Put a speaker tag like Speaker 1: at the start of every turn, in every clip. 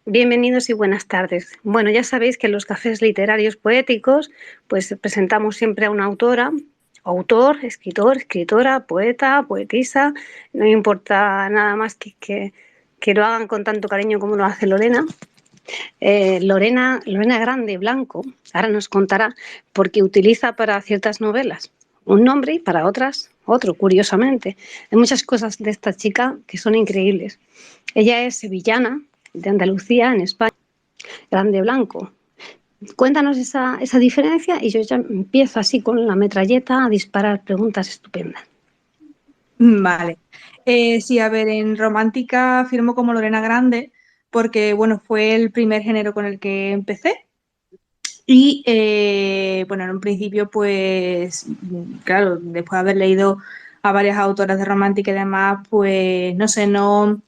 Speaker 1: Bienvenidos y buenas tardes. Bueno, ya sabéis que en los cafés literarios poéticos, pues presentamos siempre a una autora, autor, escritor, escritora, poeta, poetisa. No me importa nada más que lo hagan con tanto cariño como lo hace Lorena. Lorena Grande Blanco ahora nos contará por qué utiliza para ciertas novelas un nombre y para otras otro, curiosamente. Hay muchas cosas de esta chica que son increíbles. Ella es sevillana, de Andalucía, en España. Grande Blanco. Cuéntanos esa diferencia y yo ya empiezo así con la metralleta a disparar preguntas estupendas.
Speaker 2: Vale. Sí, a ver, en romántica firmo como Lorena Grande porque, bueno, fue el primer género con el que empecé. Y, bueno, en un principio, pues, claro, después de haber leído a varias autoras de romántica y demás, pues, no sé, no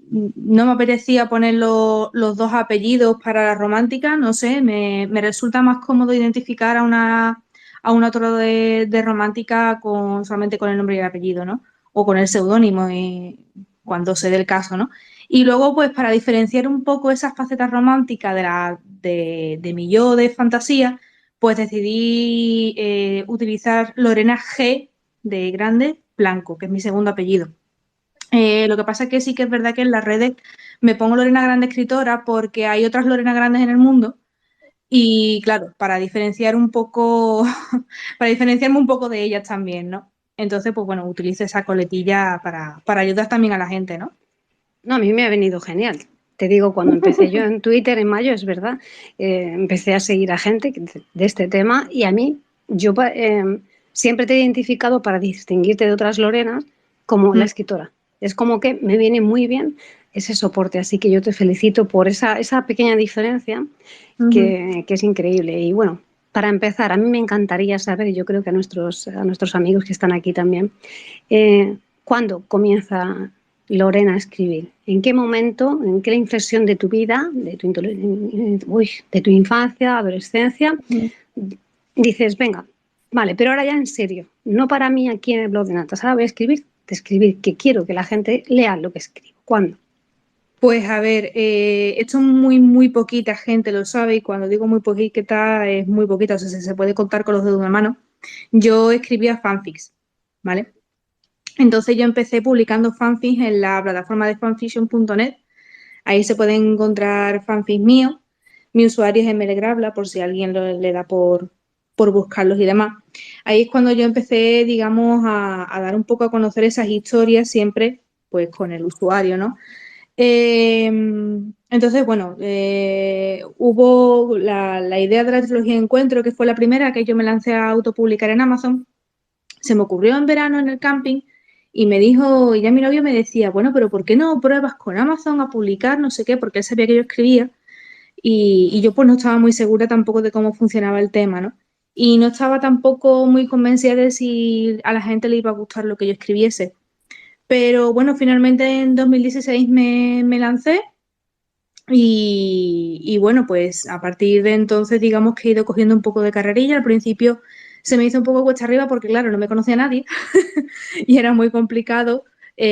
Speaker 2: me apetecía poner los dos apellidos para la romántica, no sé, me resulta más cómodo identificar a una autora de romántica solamente con el nombre y el apellido, ¿no? O con el seudónimo, cuando se dé el caso, ¿no? Y luego, pues para diferenciar un poco esas facetas románticas de mi yo de fantasía, pues decidí utilizar Lorena G de Grande Blanco, que es mi segundo apellido. Lo que pasa es que sí que es verdad que en las redes me pongo Lorena Grande escritora porque hay otras Lorena Grandes en el mundo y claro, para diferenciar un poco, para diferenciarme un poco de ellas también, ¿no? Entonces, pues bueno, utilizo esa coletilla para ayudar también a la gente, ¿no?
Speaker 1: No, a mí me ha venido genial. Te digo, cuando empecé yo en Twitter en mayo, es verdad, empecé a seguir a gente de este tema y a mí, siempre te he identificado para distinguirte de otras Lorenas como la
Speaker 2: Mm,
Speaker 1: escritora. Es como que me viene muy bien ese soporte, así que yo te felicito por esa pequeña diferencia
Speaker 2: ujú.
Speaker 1: que es increíble. Y bueno, para empezar, a mí me encantaría saber, y yo creo que a nuestros amigos que están aquí también, ¿cuándo comienza Lorena a escribir? ¿En qué momento, en qué inflexión de tu vida, de tu infancia, adolescencia, dices, venga, vale, pero ahora ya en serio, no para mí aquí en el blog de Natas, ahora voy a escribir, de escribir, que quiero que la gente lea lo que escribo. ¿Cuándo?
Speaker 2: Pues a ver, esto muy poquita gente lo sabe y cuando digo muy poquita es muy poquita, o sea, se puede contar con los dedos de una mano. Yo escribía fanfics, ¿vale? Entonces yo empecé publicando fanfics en la plataforma de fanfiction.net. Ahí se pueden encontrar fanfics míos. Mi usuario es mlgrabla, por si alguien le da por buscarlos y demás. Ahí es cuando yo empecé, digamos, a dar un poco a conocer esas historias, siempre pues con el usuario, ¿no? Eh, entonces, bueno, hubo la idea de la trilogía de Encuentro, que fue la primera que yo me lancé a autopublicar en Amazon. Se me ocurrió en verano en el camping y me dijo, y ya mi novio me decía, bueno, pero ¿por qué no pruebas con Amazon a publicar no sé qué? Porque él sabía que yo escribía y yo pues no estaba muy segura tampoco de cómo funcionaba el tema, ¿no? Y no estaba tampoco muy convencida de si a la gente le iba a gustar lo que yo escribiese. Pero bueno, finalmente en 2016 me lancé y bueno, pues a partir de entonces digamos que he ido cogiendo un poco de carrerilla. Al principio se me hizo un poco cuesta arriba porque claro, no me conocía nadie y era muy complicado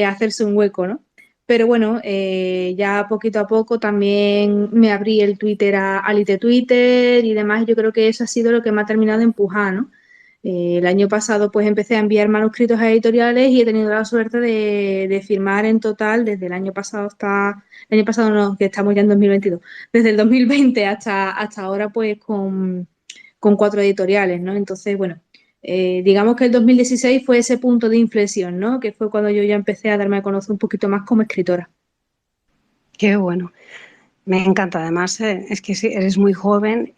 Speaker 2: hacerse un hueco, ¿no? Pero bueno, ya poquito a poco también me abrí el Twitter a Lite Twitter y demás. Yo creo que eso ha sido lo que me ha terminado de empujar, ¿no? El año pasado pues empecé a enviar manuscritos a editoriales y he tenido la suerte de firmar en total desde el año pasado el año pasado no, que estamos ya en 2022, desde el 2020 hasta ahora pues con 4 editoriales, ¿no? Entonces, bueno, digamos que el 2016 fue ese punto de inflexión, ¿no? Que fue cuando yo ya empecé a darme a conocer un poquito más como escritora.
Speaker 1: Qué bueno. Me encanta, además, es que sí, eres muy joven.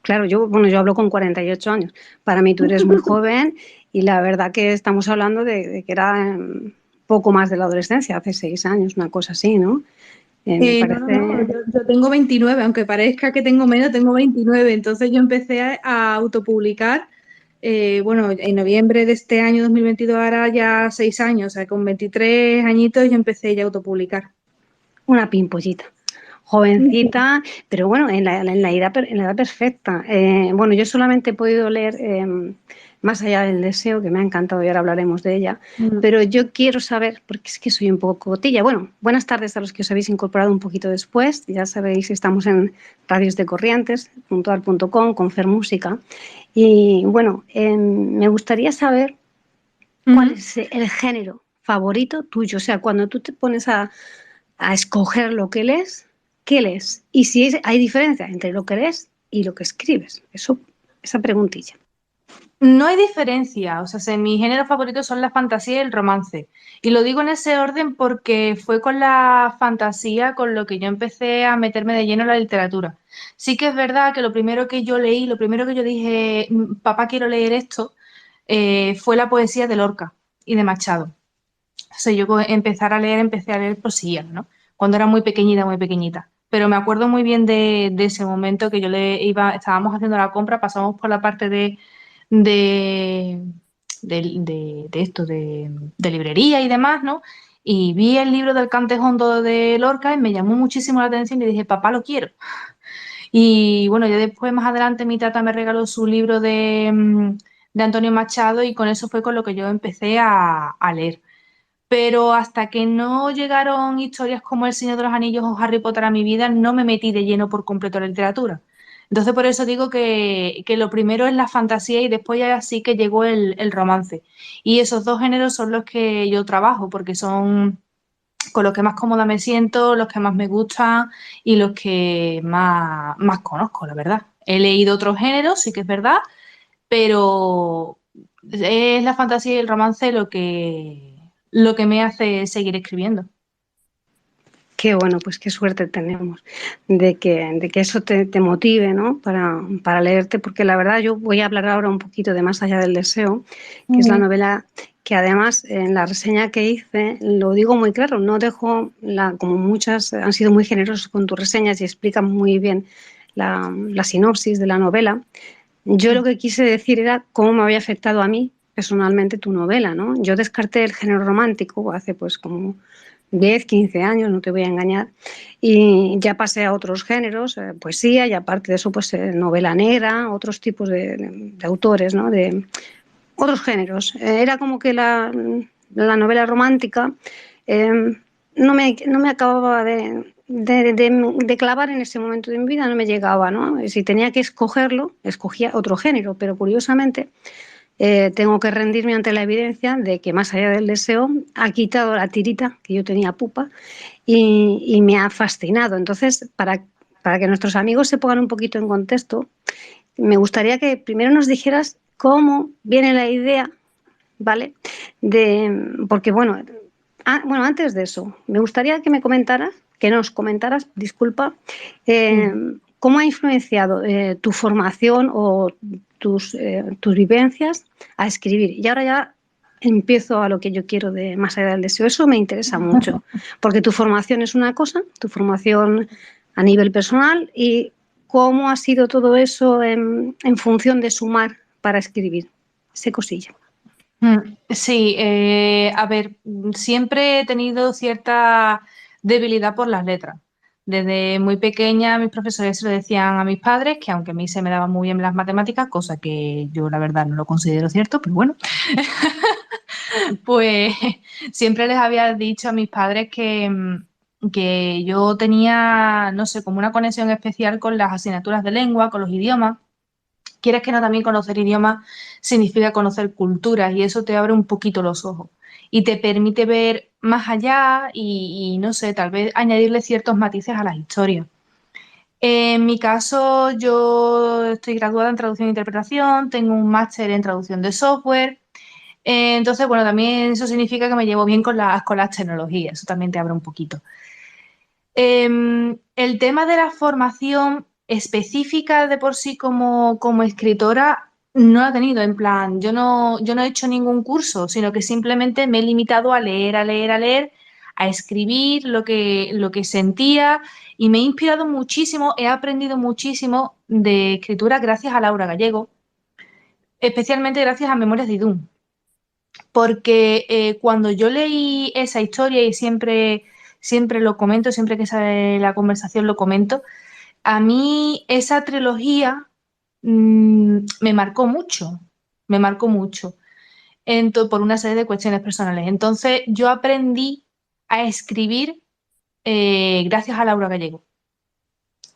Speaker 1: Claro, yo hablo con 48 años. Para mí tú eres muy joven y la verdad que estamos hablando de que era poco más de la adolescencia, hace 6 años, una cosa así, ¿no? Me
Speaker 2: No,
Speaker 1: parece
Speaker 2: yo tengo 29, aunque parezca que tengo menos, tengo 29. Entonces yo empecé a autopublicar, bueno, en noviembre de este año 2022, ahora ya 6 años, o sea, con 23 añitos yo empecé ya a autopublicar.
Speaker 1: una pimpollita. Jovencita, pero bueno, en la edad perfecta. Bueno, yo solamente he podido leer Más allá del deseo, que me ha encantado y ahora hablaremos de ella, pero yo quiero saber, porque es que soy un poco cotilla. Bueno, buenas tardes a los que os habéis incorporado un poquito después. Ya sabéis, estamos en Radios de Corrientes, puntual.com, con Fer Música. Y bueno, me gustaría saber cuál es el género favorito tuyo. O sea, cuando tú te pones a escoger lo que lees, ¿qué lees? Y si hay diferencia entre lo que lees y lo que escribes. Eso, esa preguntilla.
Speaker 2: No hay diferencia, o sea, mis géneros favoritos son la fantasía y el romance. Y lo digo en ese orden porque fue con la fantasía con lo que yo empecé a meterme de lleno en la literatura. Sí que es verdad que lo primero que yo leí, lo primero que yo dije, papá, quiero leer esto, fue la poesía de Lorca y de Machado. O sea, yo empecé a leer poesía, ¿no? Cuando era muy pequeñita, muy pequeñita. Pero me acuerdo muy bien de ese momento que estábamos haciendo la compra, pasamos por la parte de, de librería y demás, ¿no? Y vi el libro del Cantejondo de Lorca y me llamó muchísimo la atención y dije, papá, lo quiero. Y bueno, ya después, más adelante, mi tata me regaló su libro de Antonio Machado y con eso fue con lo que yo empecé a leer. Pero hasta que no llegaron historias como El Señor de los Anillos o Harry Potter a mi vida, no me metí de lleno por completo en la literatura. Entonces, por eso digo que lo primero es la fantasía y después ya sí que llegó el romance. Y esos dos géneros son los que yo trabajo, porque son con los que más cómoda me siento, los que más me gustan y los que más conozco, la verdad. He leído otros géneros, sí que es verdad, pero es la fantasía y el romance lo que me hace seguir escribiendo.
Speaker 1: Qué bueno, pues qué suerte tenemos de que eso te motive, ¿no? Para leerte, porque la verdad yo voy a hablar ahora un poquito de Más allá del deseo, que es la novela que además en la reseña que hice lo digo muy claro, no dejo, como muchas han sido muy generosos con tus reseñas y explican muy bien la sinopsis de la novela. Yo lo que quise decir era cómo me había afectado a mí personalmente tu novela, ¿no? Yo descarté el género romántico hace pues como 10, 15 años, no te voy a engañar, y ya pasé a otros géneros, poesía, y aparte de eso, pues novela negra, otros tipos de autores, ¿no? De otros géneros. Era como que la novela romántica eh, no me acababa de clavar en ese momento de mi vida, no me llegaba, ¿no? Si tenía que escogerlo, escogía otro género, pero curiosamente tengo que rendirme ante la evidencia de que Más allá del deseo ha quitado la tirita que yo tenía pupa y me ha fascinado. Entonces, para que nuestros amigos se pongan un poquito en contexto, me gustaría que primero nos dijeras cómo viene la idea, ¿vale? Porque, bueno, antes de eso, me gustaría que nos comentaras, disculpa, eh, cómo ha influenciado tu formación o tus vivencias a escribir. Y ahora ya empiezo a lo que yo quiero de Más allá del deseo. Eso me interesa mucho, porque tu formación es una cosa, tu formación a nivel personal y cómo ha sido todo eso en función de sumar para escribir. Ese cosilla.
Speaker 2: Sí, a ver, siempre he tenido cierta debilidad por las letras. Desde muy pequeña mis profesores se lo decían a mis padres, que aunque a mí se me daban muy bien las matemáticas, cosa que yo la verdad no lo considero cierto, pero bueno, pues siempre les había dicho a mis padres que yo tenía, no sé, como una conexión especial con las asignaturas de lengua, con los idiomas. Quieres que no, también conocer idiomas significa conocer culturas y eso te abre un poquito los ojos y te permite ver más allá y no sé, tal vez añadirle ciertos matices a las historias. En mi caso, yo estoy graduada en traducción e interpretación, tengo un máster en traducción de software. Entonces, bueno, también eso significa que me llevo bien con las tecnologías, eso también te abre un poquito. El tema de la formación específica de por sí como escritora no la he tenido, en plan, yo no he hecho ningún curso, sino que simplemente me he limitado a leer, a leer, a leer, a escribir lo que sentía y me he inspirado muchísimo, he aprendido muchísimo de escritura gracias a Laura Gallego, especialmente gracias a Memorias de Idún, porque cuando yo leí esa historia y siempre lo comento, siempre que sale la conversación lo comento, a mí esa trilogía me marcó mucho. me marcó mucho por una serie de cuestiones personales. Entonces yo aprendí a escribir gracias a Laura Gallego,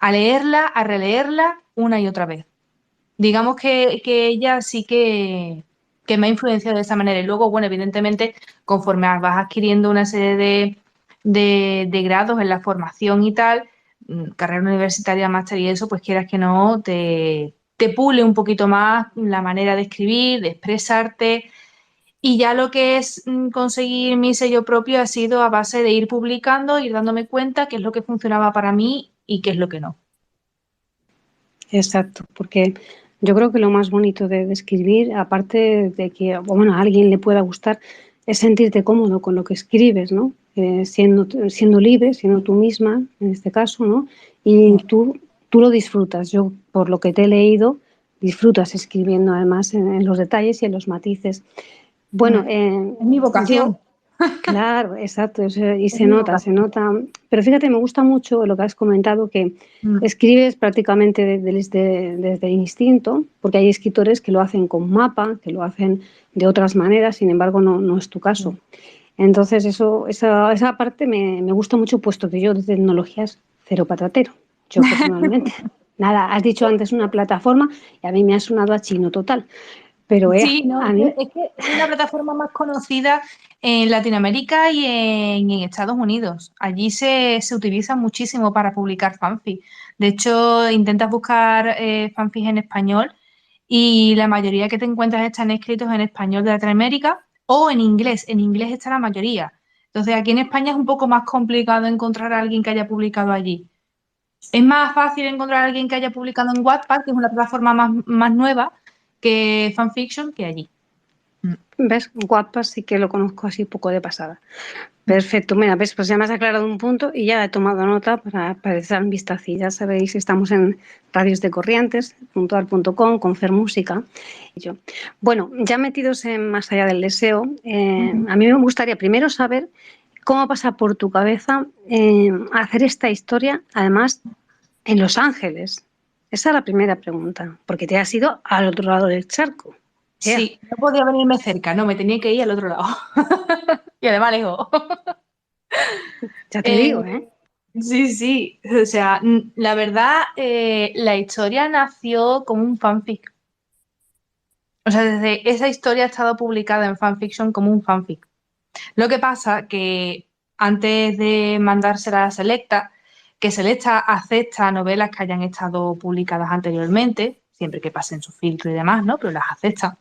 Speaker 2: a leerla, a releerla una y otra vez. Digamos que ella sí que me ha influenciado de esa manera. Y luego, bueno, evidentemente, conforme vas adquiriendo una serie de grados en la formación y tal, carrera universitaria, máster y eso, pues quieras que no, te pule un poquito más la manera de escribir, de expresarte. Y ya lo que es conseguir mi sello propio ha sido a base de ir publicando, ir dándome cuenta qué es lo que funcionaba para mí y qué es lo que no.
Speaker 1: Exacto, porque yo creo que lo más bonito de escribir, aparte de que bueno, a alguien le pueda gustar, es sentirte cómodo con lo que escribes, ¿no? Siendo libre, siendo tú misma, en este caso, ¿no? Y tú lo disfrutas. Yo, por lo que te he leído, disfrutas escribiendo además en los detalles y en los matices. Bueno,
Speaker 2: Es mi
Speaker 1: yo
Speaker 2: vocación.
Speaker 1: claro, exacto, y
Speaker 2: Es mi
Speaker 1: se
Speaker 2: vocación.
Speaker 1: nota. Pero fíjate, me gusta mucho lo que has comentado, que escribes prácticamente desde el instinto, porque hay escritores que lo hacen con mapa, que lo hacen de otras maneras, sin embargo, no es tu caso. Entonces, esa parte me gusta mucho, puesto que yo de tecnologías cero patatero, yo personalmente. Nada, has dicho antes una plataforma y a mí me ha sonado a chino total, pero
Speaker 2: Sí, no,
Speaker 1: a mí,
Speaker 2: es que es una plataforma más conocida en Latinoamérica y en Estados Unidos. Allí se utiliza muchísimo para publicar fanfic. De hecho, intentas buscar fanfic en español y la mayoría que te encuentras están escritos en español de Latinoamérica o en inglés. En inglés está la mayoría. Entonces, aquí en España es un poco más complicado encontrar a alguien que haya publicado allí. Es más fácil encontrar a alguien que haya publicado en Wattpad, que es una plataforma más nueva que fanfiction, que allí.
Speaker 1: ¿ves? Guapas sí que lo conozco así poco de pasada. Perfecto, mira, ves, pues ya me has aclarado un punto y ya he tomado nota para echar un vistacillo. Ya sabéis, estamos en Radios de Corrientes, puntual.com, con Fer Música. Bueno, ya metidos en Más allá del deseo, a mí me gustaría primero saber cómo pasa por tu cabeza hacer esta historia, además, en Los Ángeles. Esa es la primera pregunta, porque te has ido al otro lado del charco. Ea,
Speaker 2: Sí, no podía venirme cerca, no, me tenía que ir al otro lado. Y además lejos.
Speaker 1: ya te
Speaker 2: Eh,
Speaker 1: digo, ¿eh?
Speaker 2: sí, sí, o sea, la verdad, la historia nació como un fanfic. O sea, desde esa historia ha estado publicada en fanfiction como un fanfic. Lo que pasa que antes de mandársela a Selecta, que Selecta acepta novelas que hayan estado publicadas anteriormente, siempre que pasen su filtro y demás, ¿no? Pero las acepta.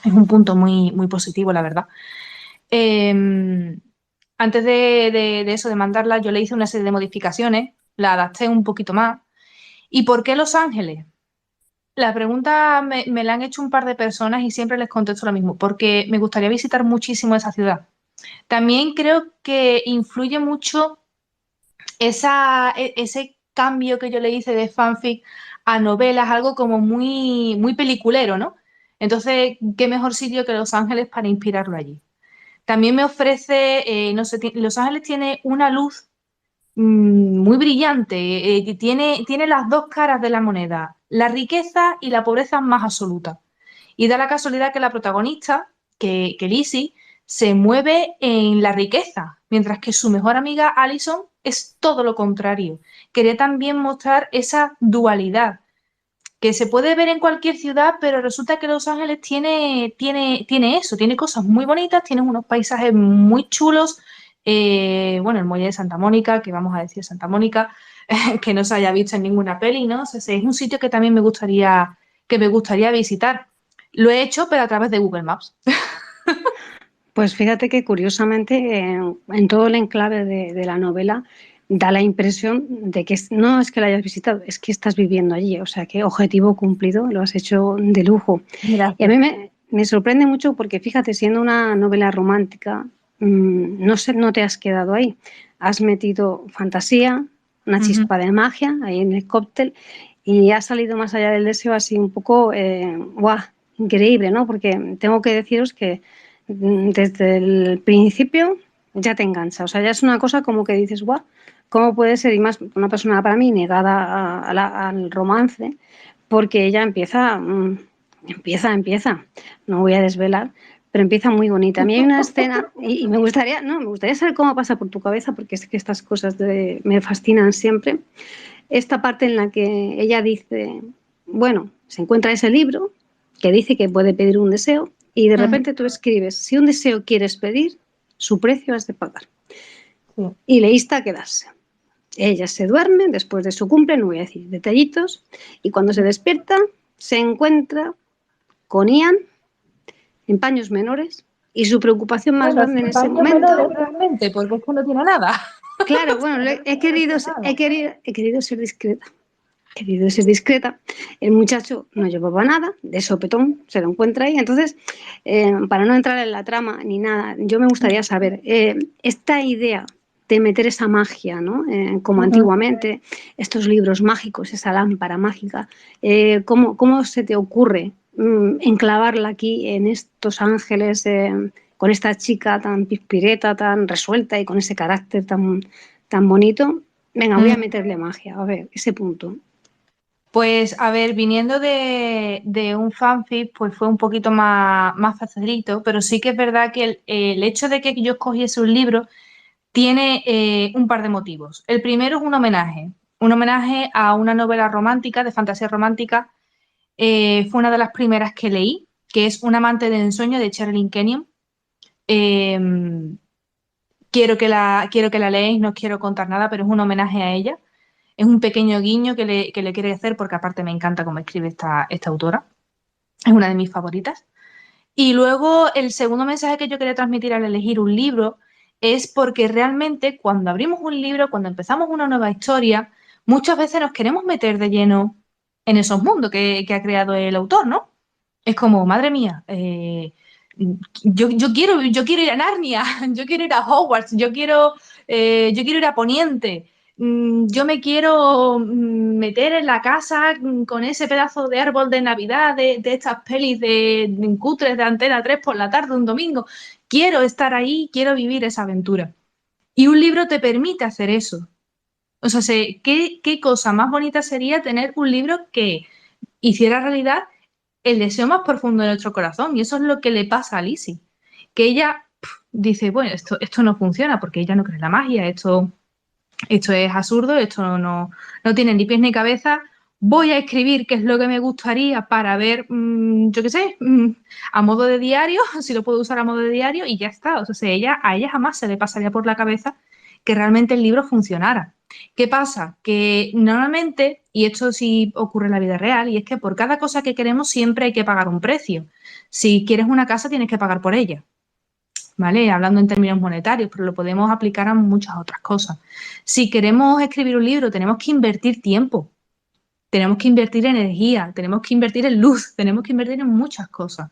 Speaker 2: Es un punto muy, muy positivo, la verdad. Eh, Antes de eso, de mandarla, yo le hice una serie de modificaciones, la adapté un poquito más. ¿Y por qué Los Ángeles? La pregunta me la han hecho un par de personas y siempre les contesto lo mismo, porque me gustaría visitar muchísimo esa ciudad. También creo que influye mucho ese cambio que yo le hice de fanfic a novelas, algo como muy, muy peliculero, ¿no? Entonces, ¿qué mejor sitio que Los Ángeles para inspirarlo allí? También me ofrece, no sé, Los Ángeles tiene una luz muy brillante, que tiene las dos caras de la moneda, la riqueza y la pobreza más absoluta. Y da la casualidad que la protagonista, que Lizzie, se mueve en la riqueza, mientras que su mejor amiga Allison es todo lo contrario. Quería también mostrar esa dualidad que se puede ver en cualquier ciudad, pero resulta que Los Ángeles tiene eso, tiene cosas muy bonitas, tiene unos paisajes muy chulos. Bueno, el muelle de Santa Mónica, que vamos a decir Santa Mónica, que no se haya visto en ninguna peli, ¿no? O sea, es un sitio que también que me gustaría visitar. Lo he hecho, pero a través de Google Maps.
Speaker 1: Pues fíjate que curiosamente en todo el enclave de la novela da la impresión de que no es que la hayas visitado, es que estás viviendo allí. O sea, que objetivo cumplido, lo has hecho de lujo. Y a
Speaker 2: Gracias.
Speaker 1: mí me sorprende mucho porque fíjate, siendo una novela romántica, no sé, no te has quedado ahí. Has metido fantasía, una
Speaker 2: Ujú.
Speaker 1: chispa de magia ahí en el cóctel y ha salido más allá del deseo así un poco, ¡guau! Increíble, ¿no? Porque tengo que deciros que desde el principio ya te engancha. O sea, ya es una cosa como que dices, guau, ¿cómo puede ser? Y más una persona para mí negada al romance, porque ella empieza Empieza. No voy a desvelar, pero empieza muy bonita. A mí hay una escena y me gustaría, no, me gustaría saber cómo pasa por tu cabeza, porque es que estas cosas me fascinan siempre. Esta parte en la que ella dice, bueno, se encuentra ese libro que dice que puede pedir un deseo y de
Speaker 2: Ujú.
Speaker 1: repente tú escribes, si un deseo quieres pedir, su precio has de pagar.
Speaker 2: Sí.
Speaker 1: Y le insta a quedarse. Ella se duerme después de su cumple, no voy a decir detallitos, y cuando se despierta se encuentra con Ian en paños menores y su preocupación más
Speaker 2: Bueno,
Speaker 1: grande en
Speaker 2: sin
Speaker 1: ese
Speaker 2: paños menores
Speaker 1: momento,
Speaker 2: realmente, porque es que no tiene nada.
Speaker 1: claro, bueno, he querido ser discreta. He querido ser discreta. El muchacho no llevaba nada, de sopetón se lo encuentra ahí. Entonces, para no entrar en la trama ni nada, yo me gustaría saber esta idea de meter esa magia, ¿no? Como
Speaker 2: Ujú.
Speaker 1: antiguamente, estos libros mágicos, esa lámpara mágica, ¿cómo se te ocurre enclavarla aquí en estos ángeles, con esta chica tan pispireta, tan resuelta y con ese carácter tan bonito? Venga, voy a
Speaker 2: Mm.
Speaker 1: meterle magia, a ver, ese punto.
Speaker 2: Pues a ver, viniendo de un fanfic, pues fue un poquito más facilito, pero sí que es verdad que el hecho de que yo escogiese un libro tiene un par de motivos. El primero es un homenaje a una novela romántica, de fantasía romántica. Fue una de las primeras que leí, que es Un amante de ensueño de Sherilyn Kenyon. Eh, quiero que la leáis, no os quiero contar nada, pero es un homenaje a ella. Es un pequeño guiño que le quiere hacer porque aparte me encanta cómo escribe esta autora. Es una de mis favoritas. Y luego el segundo mensaje que yo quería transmitir al elegir un libro es porque realmente cuando abrimos un libro, cuando empezamos una nueva historia, muchas veces nos queremos meter de lleno en esos mundos que ha creado el autor, ¿no? Es como, madre mía, yo quiero ir a Narnia, yo quiero ir a Hogwarts, yo quiero ir a Poniente. Yo me quiero meter en la casa con ese pedazo de árbol de Navidad, de estas pelis de cutres de Antena 3 por la tarde un domingo. Quiero estar ahí, quiero vivir esa aventura. Y un libro te permite hacer eso. O sea, ¿qué cosa más bonita sería tener un libro que hiciera realidad el deseo más profundo de nuestro corazón? Y eso es lo que le pasa a Lizzie. Que ella dice, bueno, esto no funciona porque ella no cree en la magia, esto es absurdo, esto no tiene ni pies ni cabeza. Voy a escribir qué es lo que me gustaría para ver, yo qué sé, a modo de diario, si lo puedo usar a modo de diario, y ya está. O sea, a ella jamás se le pasaría por la cabeza que realmente el libro funcionara. ¿Qué pasa? Que normalmente, y esto sí ocurre en la vida real, y es que por cada cosa que queremos siempre hay que pagar un precio. Si quieres una casa, tienes que pagar por ella. ¿Vale? Hablando en términos monetarios, pero lo podemos aplicar a muchas otras cosas. Si queremos escribir un libro, tenemos que invertir tiempo, tenemos que invertir energía, tenemos que invertir en luz, tenemos que invertir en muchas cosas.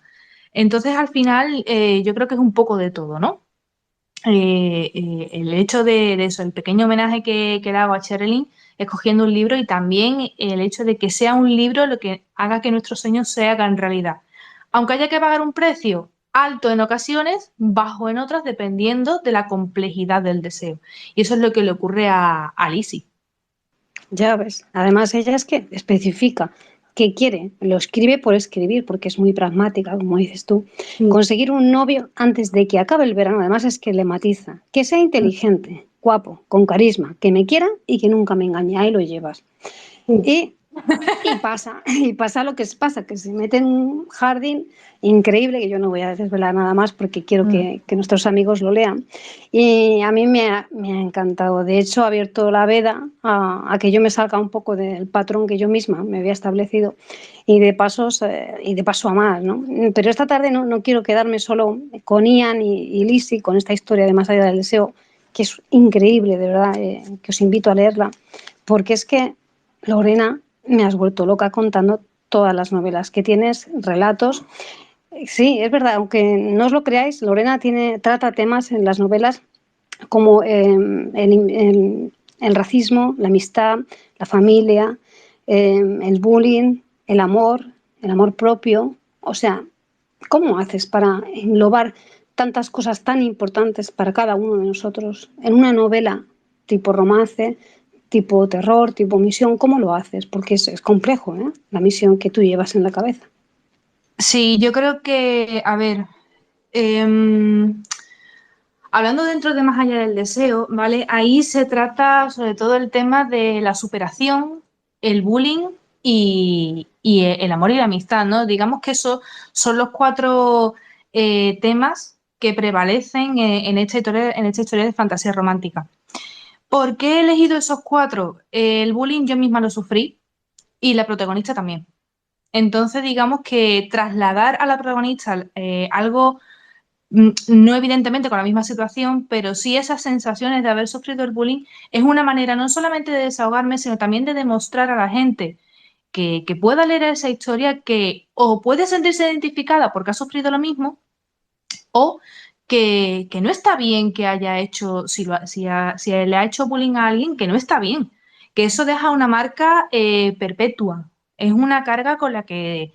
Speaker 2: Entonces, al final, yo creo que es un poco de todo, ¿no? El hecho de eso, el pequeño homenaje que le hago a Sherilyn, escogiendo un libro, y también el hecho de que sea un libro lo que haga que nuestros sueños se hagan realidad. Aunque haya que pagar un precio alto en ocasiones, bajo en otras, dependiendo de la complejidad del deseo. Y eso es lo que le ocurre a Lizzie.
Speaker 1: Ya ves. Además, ella es que especifica qué quiere, lo escribe por escribir, porque es muy pragmática, como dices tú.
Speaker 2: Sí.
Speaker 1: Conseguir un novio antes de que acabe el verano, además es que le matiza, que sea inteligente, guapo, con carisma, que me quiera y que nunca me engañe. Ahí lo llevas.
Speaker 2: Sí.
Speaker 1: Y y pasa lo que pasa, que se mete en un jardín increíble, que yo no voy a desvelar nada más porque quiero que nuestros amigos lo lean. Y a mí me ha encantado. De hecho, ha abierto la veda a que yo me salga un poco del patrón que yo misma me había establecido y de paso a más, ¿no? Pero esta tarde no quiero quedarme solo con Ian y Lizzie, con esta historia de Más allá del deseo, que es increíble, de verdad, que os invito a leerla, porque es que Lorena, me has vuelto loca contando todas las novelas que tienes, relatos. Sí, es verdad, aunque no os lo creáis, Lorena trata temas en las novelas como el racismo, la amistad, la familia, el bullying, el amor propio. O sea, ¿cómo haces para englobar tantas cosas tan importantes para cada uno de nosotros en una novela tipo romance, tipo terror, tipo misión? ¿Cómo lo haces? Porque es complejo, ¿eh? La misión que tú llevas en la cabeza.
Speaker 2: Sí, yo creo que, a ver, em, hablando dentro de Más allá del deseo, ¿vale? Ahí se trata sobre todo el tema de la superación, el bullying y el amor y la amistad, ¿no? Digamos que esos son los cuatro temas que prevalecen en esta historia de fantasía romántica. ¿Por qué he elegido esos cuatro? El bullying yo misma lo sufrí y la protagonista también. Entonces, digamos que trasladar a la protagonista algo, no evidentemente con la misma situación, pero sí esas sensaciones de haber sufrido el bullying, es una manera no solamente de desahogarme, sino también de demostrar a la gente que pueda leer esa historia que o puede sentirse identificada porque ha sufrido lo mismo, o que no está bien que haya hecho, si le ha hecho bullying a alguien, que no está bien, que eso deja una marca perpetua. Es una carga con la que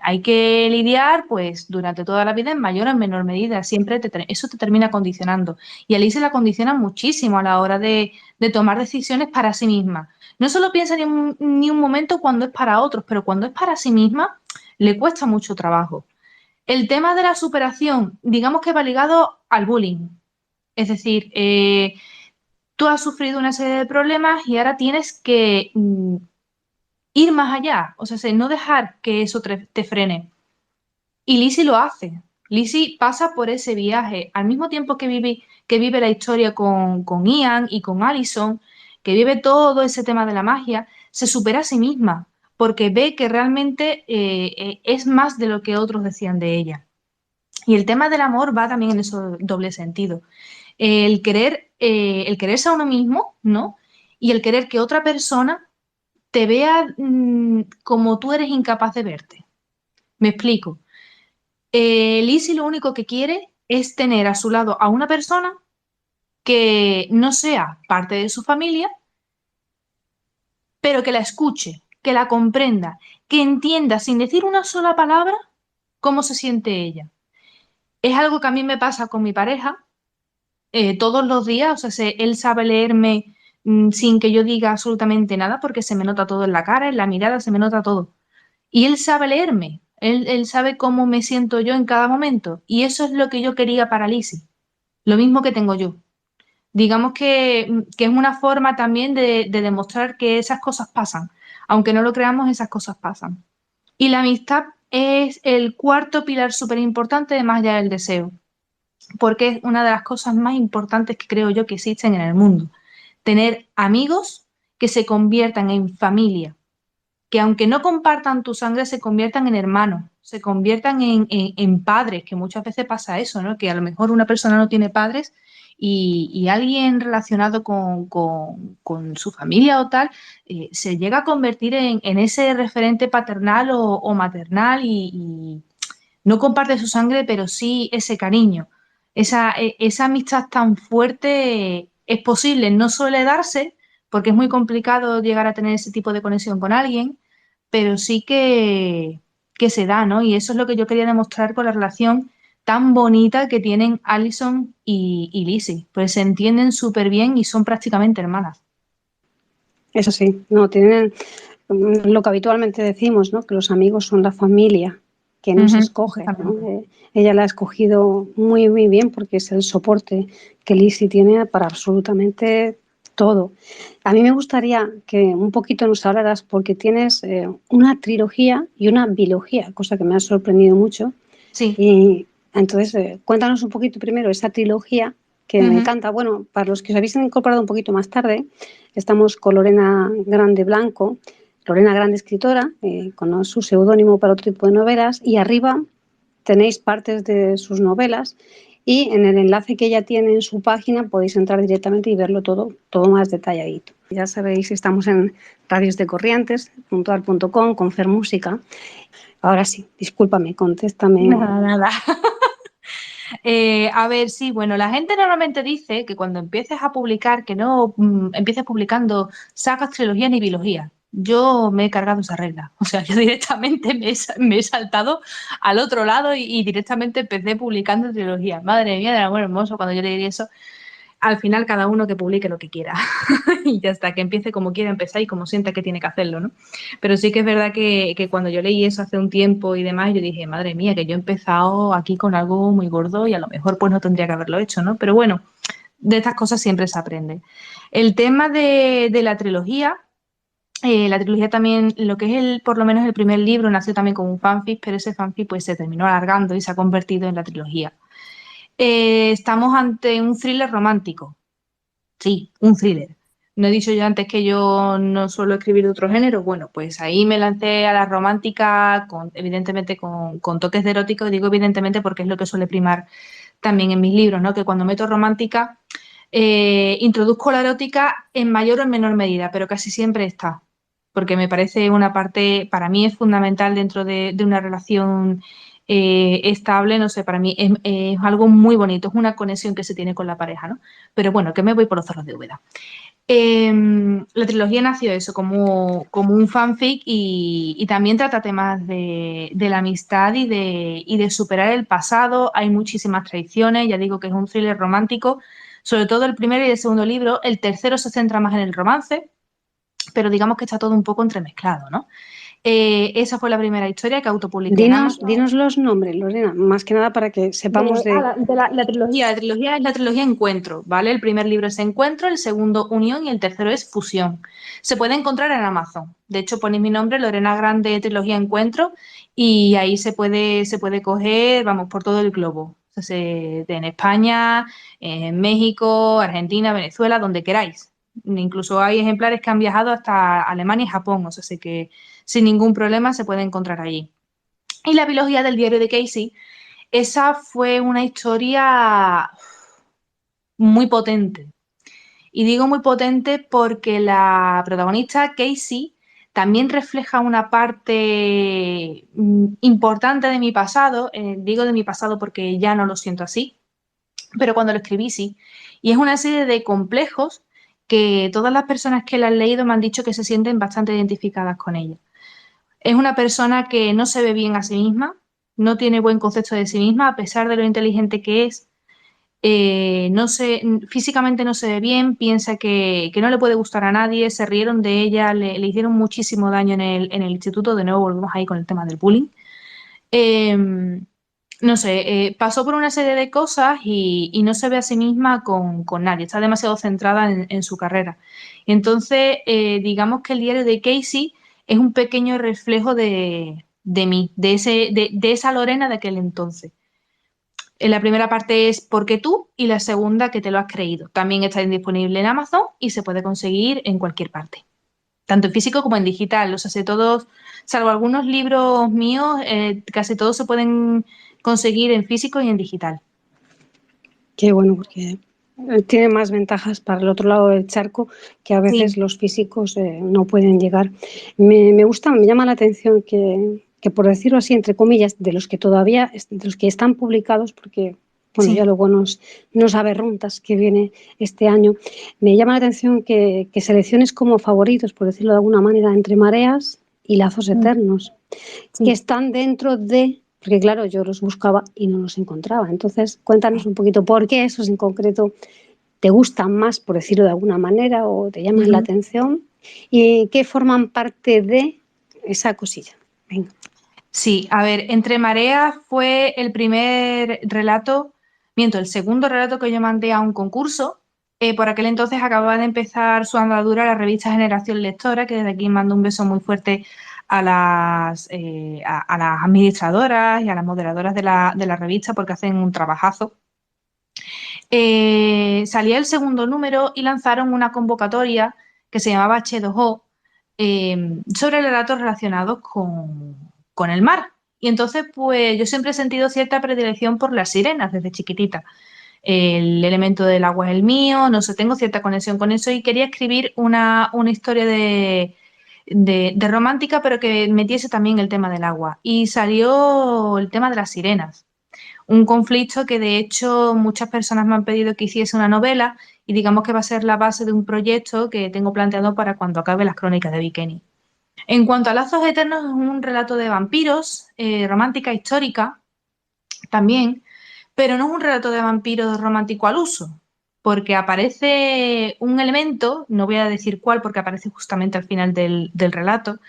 Speaker 2: hay que lidiar pues durante toda la vida en mayor o en menor medida. Siempre eso te termina condicionando. Y a Liz se la condiciona muchísimo a la hora de tomar decisiones para sí misma. No solo piensa ni un momento cuando es para otros, pero cuando es para sí misma le cuesta mucho trabajo. El tema de la superación, digamos que va ligado al bullying. Es decir, tú has sufrido una serie de problemas y ahora tienes que ir más allá, o sea, no dejar que eso te frene. Y Lizzie lo hace. Lizzie pasa por ese viaje al mismo tiempo que vive la historia con Ian y con Allison, que vive todo ese tema de la magia, se supera a sí misma porque ve que realmente es más de lo que otros decían de ella. Y el tema del amor va también en ese doble sentido. El quererse a uno mismo, ¿no? Y el querer que otra persona te vea como tú eres incapaz de verte. Me explico. Lizzie lo único que quiere es tener a su lado a una persona que no sea parte de su familia, pero que la escuche, que la comprenda, que entienda sin decir una sola palabra cómo se siente ella. Es algo que a mí me pasa con mi pareja todos los días, o sea, él sabe leerme sin que yo diga absolutamente nada porque se me nota todo en la cara, en la mirada, se me nota todo. Y él sabe leerme, él sabe cómo me siento yo en cada momento y eso es lo que yo quería para Lizzie, lo mismo que tengo yo. Digamos que es una forma también de demostrar que esas cosas pasan. Aunque no lo creamos, esas cosas pasan. Y la amistad es el cuarto pilar súper importante de Más allá del deseo porque es una de las cosas más importantes que creo yo que existen en el mundo. Tener amigos que se conviertan en familia, que aunque no compartan tu sangre, se conviertan en hermanos, se conviertan en padres, que muchas veces pasa eso, ¿no? Que a lo mejor una persona no tiene padres y alguien relacionado con su familia o tal, se llega a convertir en ese referente paternal o maternal y no comparte su sangre, pero sí ese cariño. Esa amistad tan fuerte es posible, no suele darse, porque es muy complicado llegar a tener ese tipo de conexión con alguien, pero sí que se da, ¿no? Y eso es lo que yo quería demostrar con la relación tan bonita que tienen Allison y Lizzie, pues se entienden súper bien y son prácticamente hermanas.
Speaker 1: Eso sí, no, tienen lo que habitualmente decimos, ¿no? Que los amigos son la familia que nos
Speaker 2: Ujú,
Speaker 1: escoge, ¿no?
Speaker 2: exactamente.
Speaker 1: Ella la ha escogido muy, muy bien porque es el soporte que Lizzie tiene para absolutamente todo. A mí me gustaría que un poquito nos hablaras porque tienes una trilogía y una bilogía, cosa que me ha sorprendido mucho.
Speaker 2: Sí.
Speaker 1: Y entonces, cuéntanos un poquito primero esa trilogía que me
Speaker 2: Ujú.
Speaker 1: encanta. Bueno, para los que os habéis incorporado un poquito más tarde, estamos con Lorena Grande Blanco, Lorena Grande escritora, con su seudónimo para otro tipo de novelas, y arriba tenéis partes de sus novelas y en el enlace que ella tiene en su página podéis entrar directamente y verlo todo, todo más detalladito. Ya sabéis, estamos en Radios de Corrientes, .ar.com, con Fer Música. Ahora sí, discúlpame, contéstame.
Speaker 2: Nada, nada. A ver, sí, bueno, la gente normalmente dice que cuando empieces a publicar, que no empieces publicando sagas, trilogías ni bilogías. Yo me he cargado esa regla. O sea, yo directamente me he saltado al otro lado y directamente empecé publicando trilogías. Madre mía, del amor hermoso, cuando yo leí eso. al final cada uno que publique lo que quiera y ya está, que empiece como quiera empezar y como sienta que tiene que hacerlo, ¿no? Pero sí que es verdad que cuando yo leí eso hace un tiempo y demás, yo dije, madre mía, que yo he empezado aquí con algo muy gordo y a lo mejor pues no tendría que haberlo hecho, ¿no? Pero bueno, de estas cosas siempre se aprende. El tema de la trilogía también, lo que es por lo menos el primer libro, nació también como un fanfic, pero ese fanfic pues se terminó alargando y se ha convertido en la trilogía. Estamos ante un thriller romántico. Sí, un thriller. No he dicho yo antes que yo no suelo escribir de otro género. Bueno, pues ahí me lancé a la romántica, evidentemente con toques de erótico. Digo evidentemente porque es lo que suele primar también en mis libros, ¿no? Que cuando meto romántica, introduzco la erótica en mayor o en menor medida, pero casi siempre está. Porque me parece una parte, para mí es fundamental dentro de una relación estable, no sé, para mí es algo muy bonito, es una conexión que se tiene con la pareja, ¿no? Pero bueno, que me voy por los cerros de Úbeda. La trilogía nació eso, como un fanfic y también trata temas de la amistad y de superar el pasado. Hay muchísimas traiciones, ya digo que es un thriller romántico, sobre todo el primero y el segundo libro. El tercero se centra más en el romance, pero digamos que está todo un poco entremezclado, ¿no? Esa fue la primera historia que autopubliqué en Amazon.
Speaker 1: Dinos los nombres, Lorena, más que nada para que sepamos de...
Speaker 2: La trilogía. La trilogía es la trilogía Encuentro, ¿vale? El primer libro es Encuentro, el segundo Unión y el tercero es Fusión. Se puede encontrar en Amazon. De hecho, ponéis mi nombre, Lorena Grande, trilogía Encuentro, y ahí se puede coger, vamos, por todo el globo. O sea, en España, en México, Argentina, Venezuela, donde queráis. Incluso hay ejemplares que han viajado hasta Alemania y Japón, o sea, sé que sin ningún problema se puede encontrar allí. Y la biología del diario de Casey, esa fue una historia muy potente. Y digo muy potente porque la protagonista, Casey, también refleja una parte importante de mi pasado. Digo de mi pasado porque ya no lo siento así, pero cuando lo escribí sí. Y es una serie de complejos que todas las personas que la han leído me han dicho que se sienten bastante identificadas con ella. Es una persona que no se ve bien a sí misma, no tiene buen concepto de sí misma, a pesar de lo inteligente que es. No se, físicamente no se ve bien, piensa que no le puede gustar a nadie, se rieron de ella, le hicieron muchísimo daño en el instituto, de nuevo volvemos ahí con el tema del bullying. Eh, no sé, pasó por una serie de cosas y no se ve a sí misma con nadie, está demasiado centrada en su carrera. Y entonces, digamos que el diario de Casey es un pequeño reflejo de mí, de esa Lorena de aquel entonces. La primera parte es ¿por qué tú? Y la segunda que te lo has creído. También está disponible en Amazon y se puede conseguir en cualquier parte, tanto en físico como en digital. O sea, si todos, salvo algunos libros míos, casi todos se pueden conseguir en físico y en digital.
Speaker 1: Qué bueno, porque tiene más ventajas para el otro lado del charco que a veces
Speaker 2: Sí,
Speaker 1: los físicos no pueden llegar. Me gusta, me llama la atención que, por decirlo así, entre comillas, de los que todavía, de los que están publicados, porque bueno, ya
Speaker 2: sí.
Speaker 1: luego nos aberruntas que viene este año, me llama la atención que selecciones como favoritos, por decirlo de alguna manera, Entre Mareas y Lazos
Speaker 2: Mm,
Speaker 1: Eternos, que
Speaker 2: sí.
Speaker 1: están dentro de, porque claro, yo los buscaba y no los encontraba. Entonces, cuéntanos un poquito por qué esos en concreto te gustan más, por decirlo de alguna manera, o te llaman la
Speaker 2: Ujú.
Speaker 1: atención y qué forman parte de esa cosilla. Venga.
Speaker 2: Sí, a ver, Entre Mareas fue el primer relato, miento, el segundo relato que yo mandé a un concurso. Por aquel entonces acababa de empezar su andadura la revista Generación Lectora, que desde aquí mando un beso muy fuerte a las administradoras y a las moderadoras de la revista porque hacen un trabajazo. Salía el segundo número y lanzaron una convocatoria que se llamaba H2O sobre relatos relacionados con el mar. Y entonces, pues yo siempre he sentido cierta predilección por las sirenas desde chiquitita. El elemento del agua es el mío, no sé, tengo cierta conexión con eso y quería escribir una historia de romántica, pero que metiese también el tema del agua. Y salió el tema de las sirenas. Un conflicto que de hecho muchas personas me han pedido que hiciese una novela y digamos que va a ser la base de un proyecto que tengo planteado para cuando acabe las crónicas de Bikini. En cuanto a Lazos Eternos, es un relato de vampiros, romántica histórica también, pero no es un relato de vampiros romántico al uso, porque aparece un elemento, no voy a decir cuál porque aparece justamente al final del relato,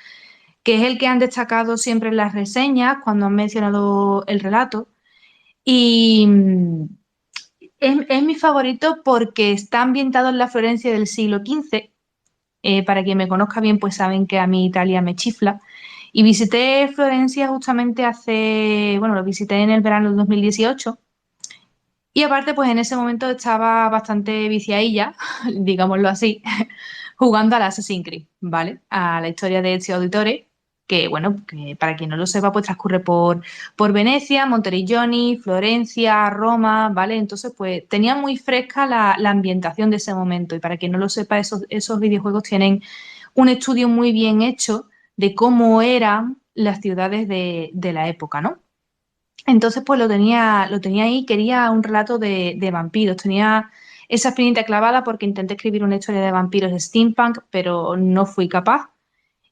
Speaker 2: que es el que han destacado siempre en las reseñas cuando han mencionado el relato. Y es mi favorito porque está ambientado en la Florencia del siglo XV. Para quien me conozca bien, pues saben que a mí Italia me chifla. Y visité Florencia justamente lo visité en el verano del 2018. Y aparte, pues en ese momento estaba bastante viciadilla, digámoslo así, jugando al Assassin's Creed, ¿vale? A la historia de Ezio Auditore, que bueno, que para quien no lo sepa, pues transcurre por Venecia, Monteriggioni, Florencia, Roma, ¿vale? Entonces, pues tenía muy fresca la ambientación de ese momento. Y para quien no lo sepa, esos videojuegos tienen un estudio muy bien hecho de cómo eran las ciudades de la época, ¿no? Entonces, pues lo tenía ahí, quería un relato de vampiros, tenía esa espinita clavada porque intenté escribir una historia de vampiros de steampunk, pero no fui capaz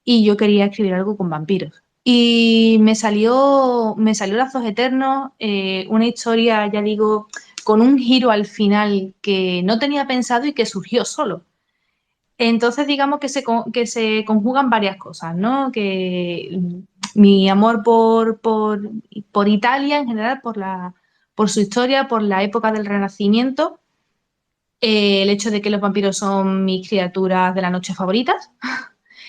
Speaker 2: y yo quería escribir algo con vampiros. Y me salió Lazos Eternos, una historia, ya digo, con un giro al final que no tenía pensado y que surgió solo. Entonces, digamos que se conjugan varias cosas, ¿no? Que mi amor por Italia en general, por su historia, por la época del Renacimiento, el hecho de que los vampiros son mis criaturas de la noche favoritas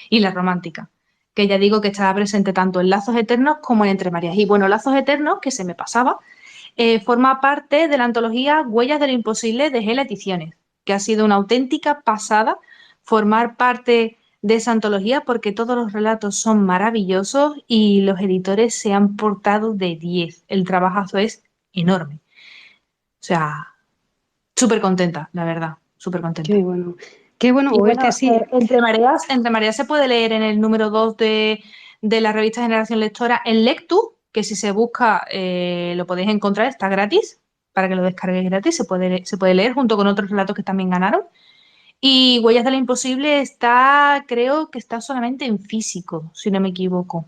Speaker 2: y la romántica, que ya digo que estaba presente tanto en Lazos Eternos como en Entre Marías. Y bueno, Lazos Eternos, que se me pasaba, forma parte de la antología Huellas de lo Imposible de Gela Ediciones, que ha sido una auténtica pasada formar parte de esa antología porque todos los relatos son maravillosos y los editores se han portado de 10. El trabajazo es enorme. O sea, súper contenta, la verdad, súper contenta.
Speaker 1: Qué bueno. Qué bueno
Speaker 2: Y bueno,
Speaker 1: oírte así.
Speaker 2: Entre Mareas se puede leer en el número 2 de la revista Generación Lectora en Lectu, que si se busca lo podéis encontrar, está gratis, para que lo descarguéis gratis, se puede leer junto con otros relatos que también ganaron. Y Huellas de lo Imposible creo que está solamente en físico, si no me equivoco.